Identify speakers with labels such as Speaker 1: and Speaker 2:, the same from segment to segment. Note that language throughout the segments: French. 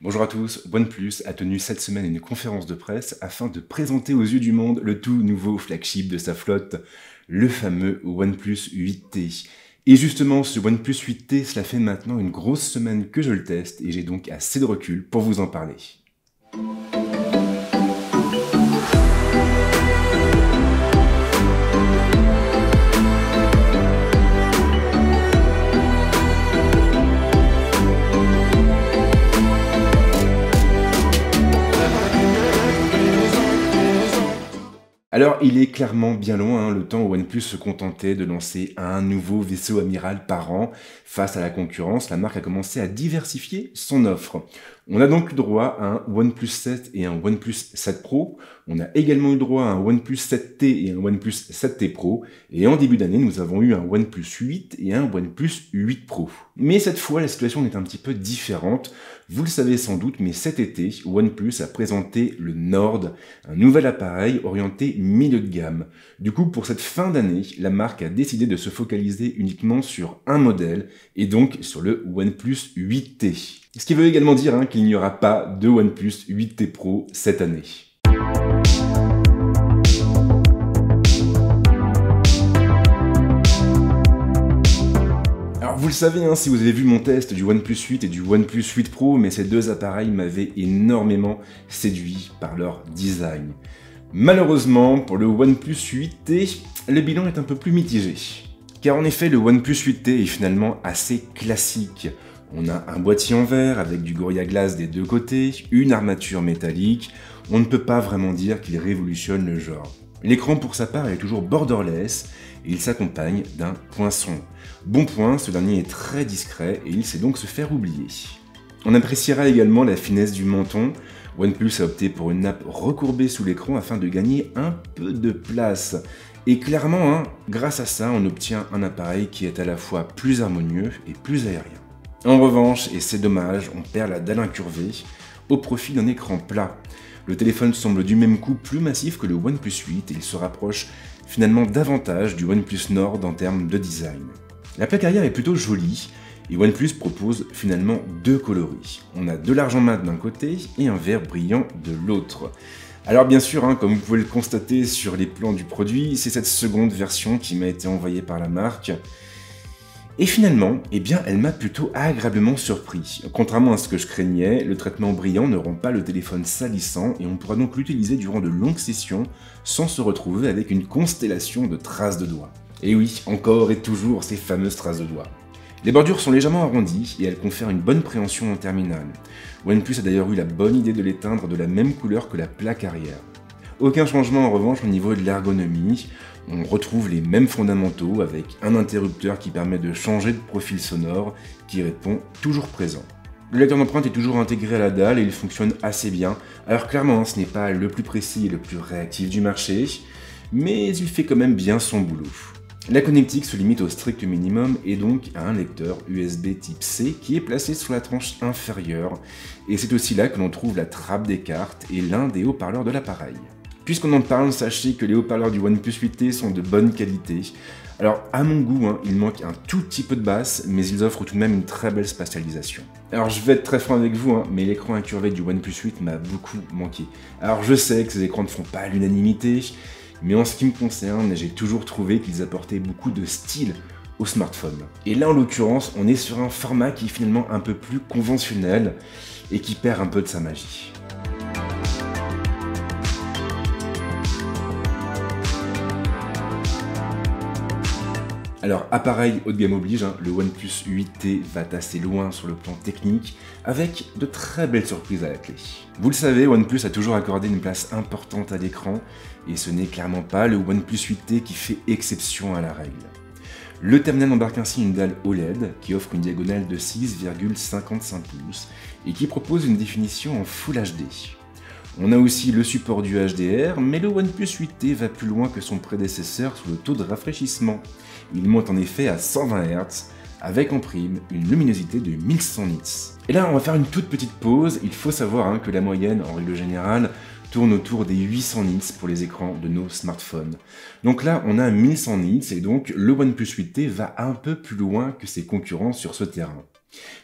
Speaker 1: Bonjour à tous, OnePlus a tenu cette semaine une conférence de presse afin de présenter aux yeux du monde le tout nouveau flagship de sa flotte, le fameux OnePlus 8T. Et justement, ce OnePlus 8T, cela fait maintenant une grosse semaine que je le teste et j'ai donc assez de recul pour vous en parler. Alors, il est clairement bien loin, le temps où OnePlus se contentait de lancer un nouveau vaisseau amiral par an. Face à la concurrence, la marque a commencé à diversifier son offre. On a donc eu droit à un OnePlus 7 et un OnePlus 7 Pro. On a également eu droit à un OnePlus 7T et un OnePlus 7T Pro. Et en début d'année, nous avons eu un OnePlus 8 et un OnePlus 8 Pro. Mais cette fois, la situation est un petit peu différente. Vous le savez sans doute, mais cet été, OnePlus a présenté le Nord, un nouvel appareil orienté milieu de gamme. Du coup, pour cette fin d'année, la marque a décidé de se focaliser uniquement sur un modèle, et donc sur le OnePlus 8T. Ce qui veut également dire qu'il n'y aura pas de OnePlus 8T Pro cette année. Alors vous le savez, si vous avez vu mon test du OnePlus 8 et du OnePlus 8 Pro, mais ces deux appareils m'avaient énormément séduit par leur design. Malheureusement, pour le OnePlus 8T, le bilan est un peu plus mitigé. Car en effet, le OnePlus 8T est finalement assez classique. On a un boîtier en verre avec du Gorilla Glass des deux côtés, une armature métallique. On ne peut pas vraiment dire qu'il révolutionne le genre. L'écran pour sa part est toujours borderless et il s'accompagne d'un poinçon. Bon point, ce dernier est très discret et il sait donc se faire oublier. On appréciera également la finesse du menton. OnePlus a opté pour une nappe recourbée sous l'écran afin de gagner un peu de place. Et clairement, grâce à ça, on obtient un appareil qui est à la fois plus harmonieux et plus aérien. En revanche, et c'est dommage, on perd la dalle incurvée au profit d'un écran plat. Le téléphone semble du même coup plus massif que le OnePlus 8 et il se rapproche finalement davantage du OnePlus Nord en termes de design. La plaque arrière est plutôt jolie et OnePlus propose finalement deux coloris. On a de l'argent mat d'un côté et un vert brillant de l'autre. Alors bien sûr, comme vous pouvez le constater sur les plans du produit, c'est cette seconde version qui m'a été envoyée par la marque. Et finalement, elle m'a plutôt agréablement surpris. Contrairement à ce que je craignais, le traitement brillant ne rend pas le téléphone salissant et on pourra donc l'utiliser durant de longues sessions sans se retrouver avec une constellation de traces de doigts. Et oui, encore et toujours ces fameuses traces de doigts. Les bordures sont légèrement arrondies et elles confèrent une bonne préhension en terminale. OnePlus a d'ailleurs eu la bonne idée de l'éteindre de la même couleur que la plaque arrière. Aucun changement en revanche au niveau de l'ergonomie. On retrouve les mêmes fondamentaux avec un interrupteur qui permet de changer de profil sonore qui répond toujours présent. Le lecteur d'empreintes est toujours intégré à la dalle et il fonctionne assez bien. Alors clairement, ce n'est pas le plus précis et le plus réactif du marché, mais il fait quand même bien son boulot. La connectique se limite au strict minimum et donc à un lecteur USB type C qui est placé sur la tranche inférieure. Et c'est aussi là que l'on trouve la trappe des cartes et l'un des haut-parleurs de l'appareil. Puisqu'on en parle, sachez que les haut-parleurs du OnePlus 8T sont de bonne qualité. Alors à mon goût, il manque un tout petit peu de basse, mais ils offrent tout de même une très belle spatialisation. Alors je vais être très franc avec vous, mais l'écran incurvé du OnePlus 8 m'a beaucoup manqué. Alors je sais que ces écrans ne font pas l'unanimité, mais en ce qui me concerne, j'ai toujours trouvé qu'ils apportaient beaucoup de style au smartphone. Et là en l'occurrence, on est sur un format qui est finalement un peu plus conventionnel et qui perd un peu de sa magie. Alors, appareil haut de gamme oblige, le OnePlus 8T va assez loin sur le plan technique, avec de très belles surprises à la clé. Vous le savez, OnePlus a toujours accordé une place importante à l'écran, et ce n'est clairement pas le OnePlus 8T qui fait exception à la règle. Le terminal embarque ainsi une dalle OLED qui offre une diagonale de 6,55 pouces et qui propose une définition en Full HD. On a aussi le support du HDR, mais le OnePlus 8T va plus loin que son prédécesseur sur le taux de rafraîchissement. Il monte en effet à 120 Hz, avec en prime une luminosité de 1100 nits. Et là, on va faire une toute petite pause. Il faut savoir que la moyenne, en règle générale, tourne autour des 800 nits pour les écrans de nos smartphones. Donc là, on a 1100 nits et donc le OnePlus 8T va un peu plus loin que ses concurrents sur ce terrain.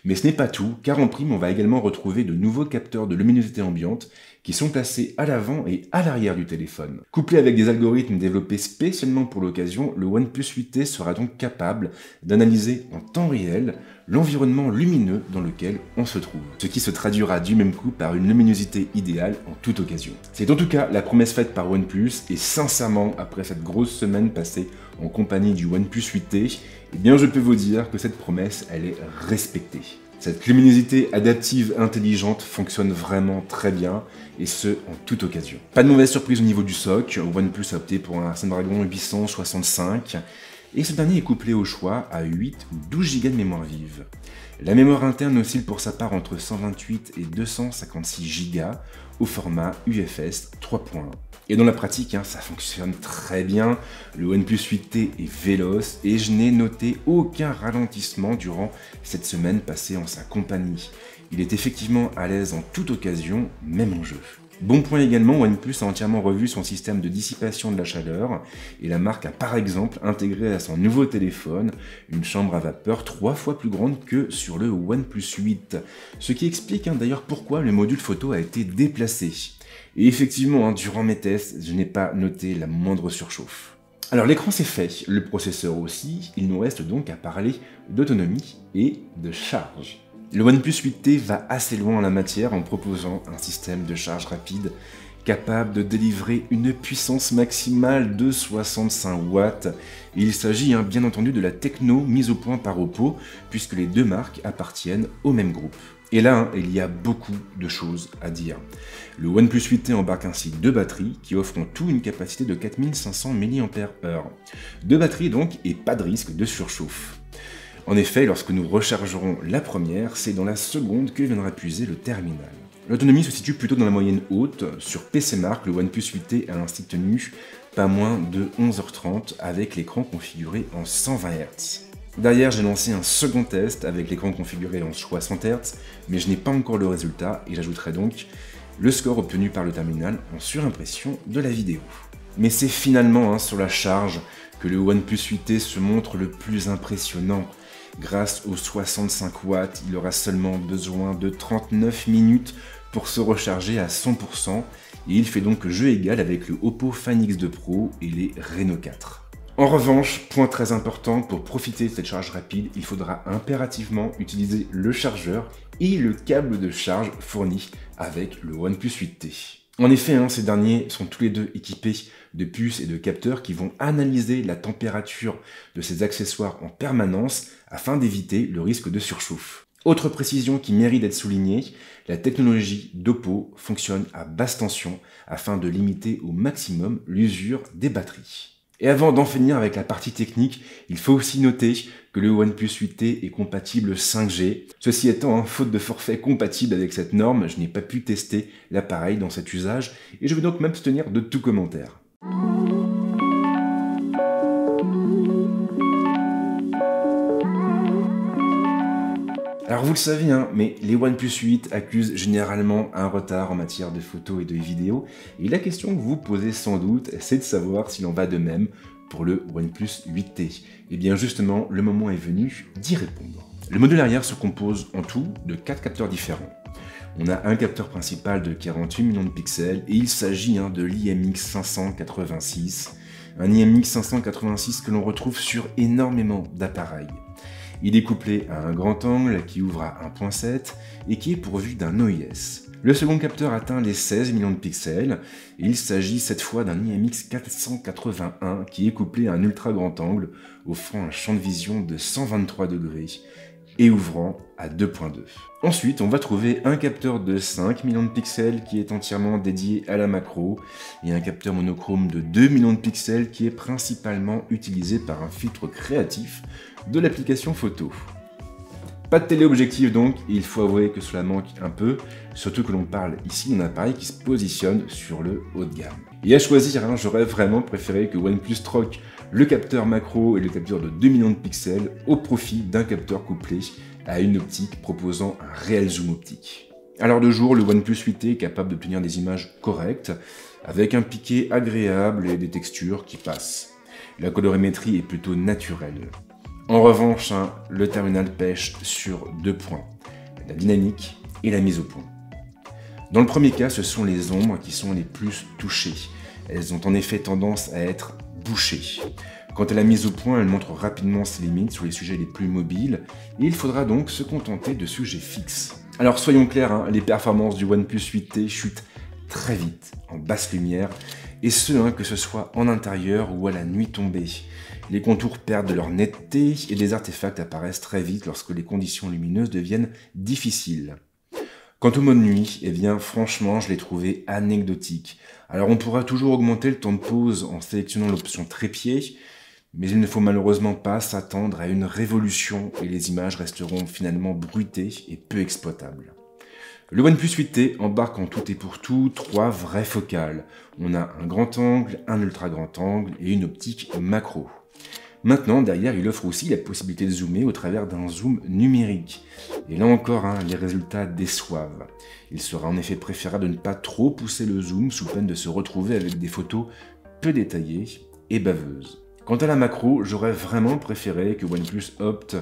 Speaker 1: Mais ce n'est pas tout, car en prime on va également retrouver de nouveaux capteurs de luminosité ambiante qui sont placés à l'avant et à l'arrière du téléphone. Couplé avec des algorithmes développés spécialement pour l'occasion, le OnePlus 8T sera donc capable d'analyser en temps réel l'environnement lumineux dans lequel on se trouve, ce qui se traduira du même coup par une luminosité idéale en toute occasion. C'est en tout cas la promesse faite par OnePlus, et sincèrement, après cette grosse semaine passée en compagnie du OnePlus 8T, eh bien je peux vous dire que cette promesse, elle est respectée. Cette luminosité adaptive intelligente fonctionne vraiment très bien, et ce, en toute occasion. Pas de mauvaise surprise au niveau du SoC, OnePlus a opté pour un Snapdragon 865, et ce dernier est couplé au choix à 8 ou 12 Go de mémoire vive. La mémoire interne oscille pour sa part entre 128 et 256 Go au format UFS 3.1. Et dans la pratique, ça fonctionne très bien, le OnePlus 8T est véloce et je n'ai noté aucun ralentissement durant cette semaine passée en sa compagnie. Il est effectivement à l'aise en toute occasion, même en jeu. Bon point également, OnePlus a entièrement revu son système de dissipation de la chaleur et la marque a par exemple intégré à son nouveau téléphone une chambre à vapeur 3 fois plus grande que sur le OnePlus 8, ce qui explique d'ailleurs pourquoi le module photo a été déplacé. Et effectivement, durant mes tests, je n'ai pas noté la moindre surchauffe. Alors l'écran c'est fait, le processeur aussi, il nous reste donc à parler d'autonomie et de charge. Le OnePlus 8T va assez loin en la matière en proposant un système de charge rapide capable de délivrer une puissance maximale de 65 watts. Et il s'agit bien entendu de la techno mise au point par Oppo, puisque les deux marques appartiennent au même groupe. Et là, il y a beaucoup de choses à dire. Le OnePlus 8T embarque ainsi deux batteries qui offrent en tout une capacité de 4500 mAh. Deux batteries donc et pas de risque de surchauffe. En effet, lorsque nous rechargerons la première, c'est dans la seconde que viendra puiser le terminal. L'autonomie se situe plutôt dans la moyenne haute. Sur PCMark, le OnePlus 8T a ainsi tenu pas moins de 11h30 avec l'écran configuré en 120 Hz. Derrière, j'ai lancé un second test avec l'écran configuré en 60 Hz, mais je n'ai pas encore le résultat et j'ajouterai donc le score obtenu par le terminal en surimpression de la vidéo. Mais c'est finalement sur la charge que le OnePlus 8T se montre le plus impressionnant. Grâce aux 65 watts, il aura seulement besoin de 39 minutes pour se recharger à 100%, et il fait donc jeu égal avec le Oppo Find X2 Pro et les Reno 4. En revanche, point très important, pour profiter de cette charge rapide, il faudra impérativement utiliser le chargeur et le câble de charge fourni avec le OnePlus 8T. En effet, ces derniers sont tous les deux équipés de puces et de capteurs qui vont analyser la température de ces accessoires en permanence afin d'éviter le risque de surchauffe. Autre précision qui mérite d'être soulignée, la technologie d'Oppo fonctionne à basse tension afin de limiter au maximum l'usure des batteries. Et avant d'en finir avec la partie technique, il faut aussi noter que le OnePlus 8T est compatible 5G. Ceci étant, faute de forfait compatible avec cette norme, je n'ai pas pu tester l'appareil dans cet usage et je vais donc m'abstenir de tout commentaire. Alors vous le savez, mais les OnePlus 8 accusent généralement un retard en matière de photos et de vidéos, et la question que vous vous posez sans doute, c'est de savoir s'il en va de même pour le OnePlus 8T. Et bien justement, le moment est venu d'y répondre. Le module arrière se compose en tout de 4 capteurs différents. On a un capteur principal de 48 millions de pixels, et il s'agit de l'IMX586, un IMX586 que l'on retrouve sur énormément d'appareils. Il est couplé à un grand angle qui ouvre à 1.7 et qui est pourvu d'un OIS. Le second capteur atteint les 16 millions de pixels et il s'agit cette fois d'un IMX481 qui est couplé à un ultra grand angle offrant un champ de vision de 123 degrés et ouvrant à 2.2. Ensuite, on va trouver un capteur de 5 millions de pixels qui est entièrement dédié à la macro et un capteur monochrome de 2 millions de pixels qui est principalement utilisé par un filtre créatif de l'application photo. Pas de téléobjectif donc, et il faut avouer que cela manque un peu, surtout que l'on parle ici d'un appareil qui se positionne sur le haut de gamme. Et à choisir, j'aurais vraiment préféré que OnePlus troque le capteur macro et le capteur de 2 millions de pixels au profit d'un capteur couplé à une optique proposant un réel zoom optique. À l'heure de jour, le OnePlus 8T est capable d'obtenir des images correctes, avec un piqué agréable et des textures qui passent. La colorimétrie est plutôt naturelle. En revanche, le terminal pêche sur 2 points, la dynamique et la mise au point. Dans le premier cas, ce sont les ombres qui sont les plus touchées. Elles ont en effet tendance à être bouchées. Quant à la mise au point, elle montre rapidement ses limites sur les sujets les plus mobiles, et il faudra donc se contenter de sujets fixes. Alors soyons clairs, les performances du OnePlus 8T chutent très vite, en basse lumière, et que ce soit en intérieur ou à la nuit tombée. Les contours perdent de leur netteté et des artefacts apparaissent très vite lorsque les conditions lumineuses deviennent difficiles. Quant au mode nuit, franchement, je l'ai trouvé anecdotique. Alors on pourra toujours augmenter le temps de pause en sélectionnant l'option trépied, mais il ne faut malheureusement pas s'attendre à une révolution et les images resteront finalement bruitées et peu exploitables. Le OnePlus 8T embarque en tout et pour tout 3 vraies focales. On a un grand angle, un ultra grand angle et une optique macro. Maintenant, derrière, il offre aussi la possibilité de zoomer au travers d'un zoom numérique. Et là encore, les résultats déçoivent. Il sera en effet préférable de ne pas trop pousser le zoom sous peine de se retrouver avec des photos peu détaillées et baveuses. Quant à la macro, j'aurais vraiment préféré que OnePlus opte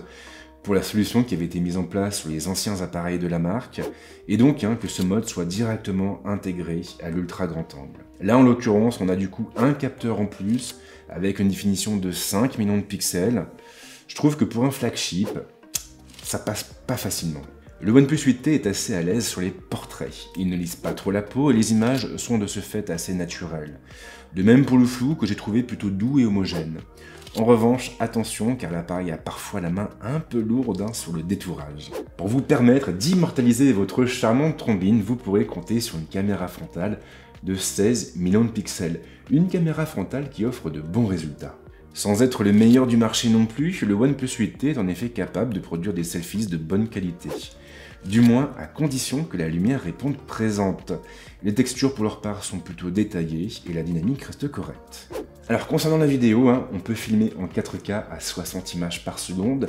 Speaker 1: pour la solution qui avait été mise en place sur les anciens appareils de la marque, et donc que ce mode soit directement intégré à l'ultra grand angle. Là en l'occurrence, on a du coup un capteur en plus, avec une définition de 5 millions de pixels. Je trouve que pour un flagship, ça passe pas facilement. Le OnePlus 8T est assez à l'aise sur les portraits. Il ne lisse pas trop la peau et les images sont de ce fait assez naturelles. De même pour le flou que j'ai trouvé plutôt doux et homogène. En revanche, attention car l'appareil a parfois la main un peu lourde sur le détourage. Pour vous permettre d'immortaliser votre charmante trombine, vous pourrez compter sur une caméra frontale de 16 millions de pixels. Une caméra frontale qui offre de bons résultats. Sans être le meilleur du marché non plus, le OnePlus 8T est en effet capable de produire des selfies de bonne qualité. Du moins à condition que la lumière réponde présente. Les textures pour leur part sont plutôt détaillées et la dynamique reste correcte. Alors concernant la vidéo, on peut filmer en 4K à 60 images par seconde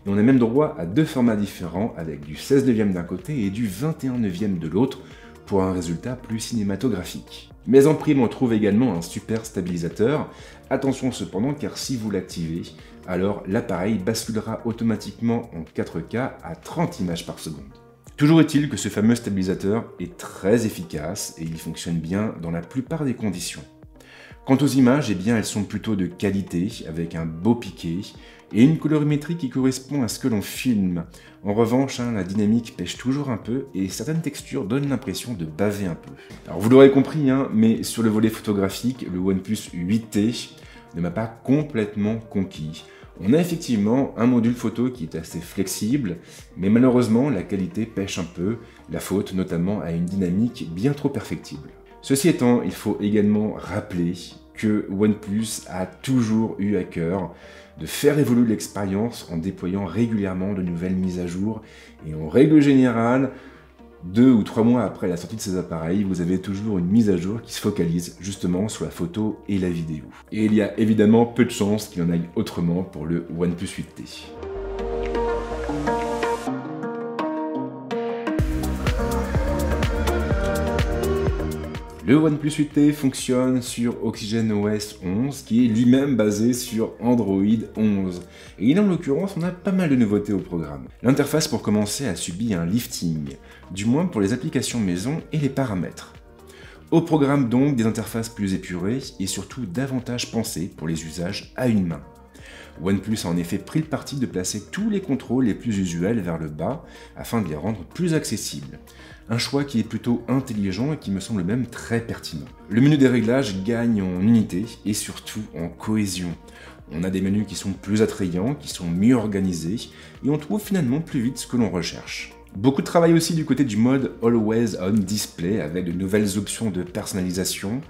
Speaker 1: et on a même droit à 2 formats différents avec du 16 neuvième d'un côté et du 21 neuvième de l'autre pour un résultat plus cinématographique. Mais en prime on trouve également un super stabilisateur. Attention cependant car si vous l'activez, alors l'appareil basculera automatiquement en 4K à 30 images par seconde. Toujours est-il que ce fameux stabilisateur est très efficace et il fonctionne bien dans la plupart des conditions. Quant aux images, elles sont plutôt de qualité, avec un beau piqué, et une colorimétrie qui correspond à ce que l'on filme. En revanche, la dynamique pêche toujours un peu, et certaines textures donnent l'impression de baver un peu. Alors vous l'aurez compris, mais sur le volet photographique, le OnePlus 8T ne m'a pas complètement conquis. On a effectivement un module photo qui est assez flexible, mais malheureusement la qualité pêche un peu, la faute notamment à une dynamique bien trop perfectible. Ceci étant, il faut également rappeler que OnePlus a toujours eu à cœur de faire évoluer l'expérience en déployant régulièrement de nouvelles mises à jour, et en règle générale, 2 ou 3 mois après la sortie de ces appareils, vous avez toujours une mise à jour qui se focalise justement sur la photo et la vidéo. Et il y a évidemment peu de chances qu'il en aille autrement pour le OnePlus 8T. Le OnePlus 8T fonctionne sur OxygenOS 11, qui est lui-même basé sur Android 11. Et là, en l'occurrence, on a pas mal de nouveautés au programme. L'interface, pour commencer, a subi un lifting, du moins pour les applications maison et les paramètres. Au programme donc des interfaces plus épurées et surtout davantage pensées pour les usages à une main. OnePlus a en effet pris le parti de placer tous les contrôles les plus usuels vers le bas afin de les rendre plus accessibles. Un choix qui est plutôt intelligent et qui me semble même très pertinent. Le menu des réglages gagne en unité et surtout en cohésion. On a des menus qui sont plus attrayants, qui sont mieux organisés et on trouve finalement plus vite ce que l'on recherche. Beaucoup de travail aussi du côté du mode Always On Display avec de nouvelles options de personnalisation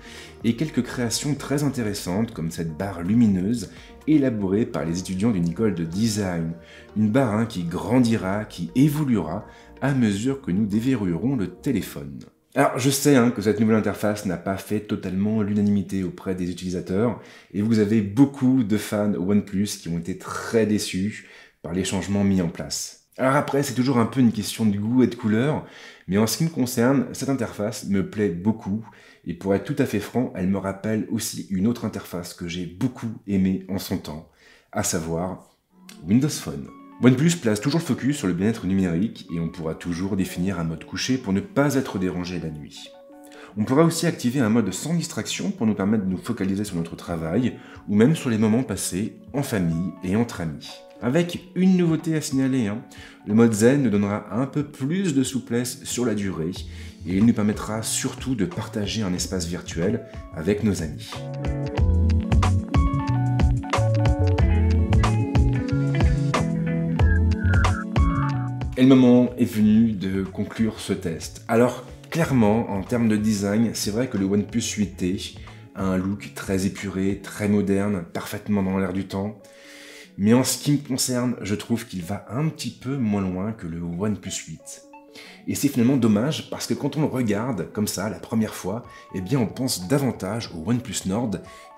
Speaker 1: et quelques créations très intéressantes comme cette barre lumineuse élaborée par les étudiants d'une école de design. Une barre qui grandira, qui évoluera à mesure que nous déverrouillerons le téléphone. Alors je sais que cette nouvelle interface n'a pas fait totalement l'unanimité auprès des utilisateurs et vous avez beaucoup de fans OnePlus qui ont été très déçus par les changements mis en place. Alors après, c'est toujours un peu une question de goût et de couleur, mais en ce qui me concerne, cette interface me plaît beaucoup, et pour être tout à fait franc, elle me rappelle aussi une autre interface que j'ai beaucoup aimée en son temps, à savoir Windows Phone. OnePlus place toujours le focus sur le bien-être numérique et on pourra toujours définir un mode couché pour ne pas être dérangé la nuit. On pourra aussi activer un mode sans distraction pour nous permettre de nous focaliser sur notre travail ou même sur les moments passés en famille et entre amis. Avec une nouveauté à signaler, le mode Zen nous donnera un peu plus de souplesse sur la durée et il nous permettra surtout de partager un espace virtuel avec nos amis. Et le moment est venu de conclure ce test. Alors clairement, en termes de design, c'est vrai que le OnePlus 8T a un look très épuré, très moderne, parfaitement dans l'air du temps. Mais en ce qui me concerne, je trouve qu'il va un petit peu moins loin que le OnePlus 8. Et c'est finalement dommage parce que quand on le regarde comme ça la première fois, eh bien on pense davantage au OnePlus Nord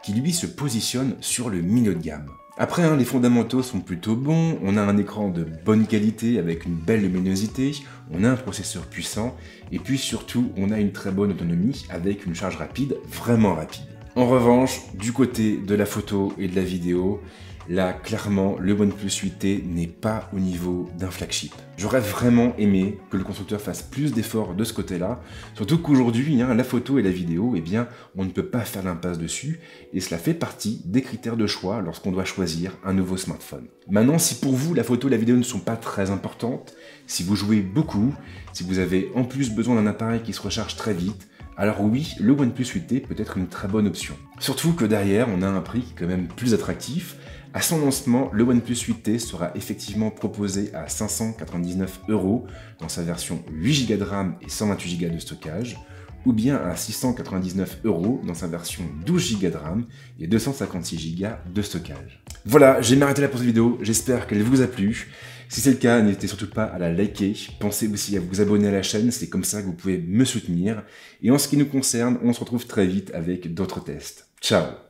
Speaker 1: qui lui se positionne sur le milieu de gamme. Après, les fondamentaux sont plutôt bons, on a un écran de bonne qualité avec une belle luminosité, on a un processeur puissant, et puis surtout, on a une très bonne autonomie avec une charge rapide, vraiment rapide. En revanche, du côté de la photo et de la vidéo, là, clairement, le OnePlus 8T n'est pas au niveau d'un flagship. J'aurais vraiment aimé que le constructeur fasse plus d'efforts de ce côté-là, surtout qu'aujourd'hui, la photo et la vidéo, eh bien, on ne peut pas faire l'impasse dessus, et cela fait partie des critères de choix lorsqu'on doit choisir un nouveau smartphone. Maintenant, si pour vous, la photo et la vidéo ne sont pas très importantes, si vous jouez beaucoup, si vous avez en plus besoin d'un appareil qui se recharge très vite, alors oui, le OnePlus 8T peut être une très bonne option. Surtout que derrière, on a un prix quand même plus attractif. À son lancement, le OnePlus 8T sera effectivement proposé à 599 € dans sa version 8 Go de RAM et 128 Go de stockage, ou bien à 699 € dans sa version 12 Go de RAM et 256 Go de stockage. Voilà, j'ai m'arrêté là pour cette vidéo, j'espère qu'elle vous a plu. Si c'est le cas, n'hésitez surtout pas à la liker, pensez aussi à vous abonner à la chaîne, c'est comme ça que vous pouvez me soutenir. Et en ce qui nous concerne, on se retrouve très vite avec d'autres tests. Ciao!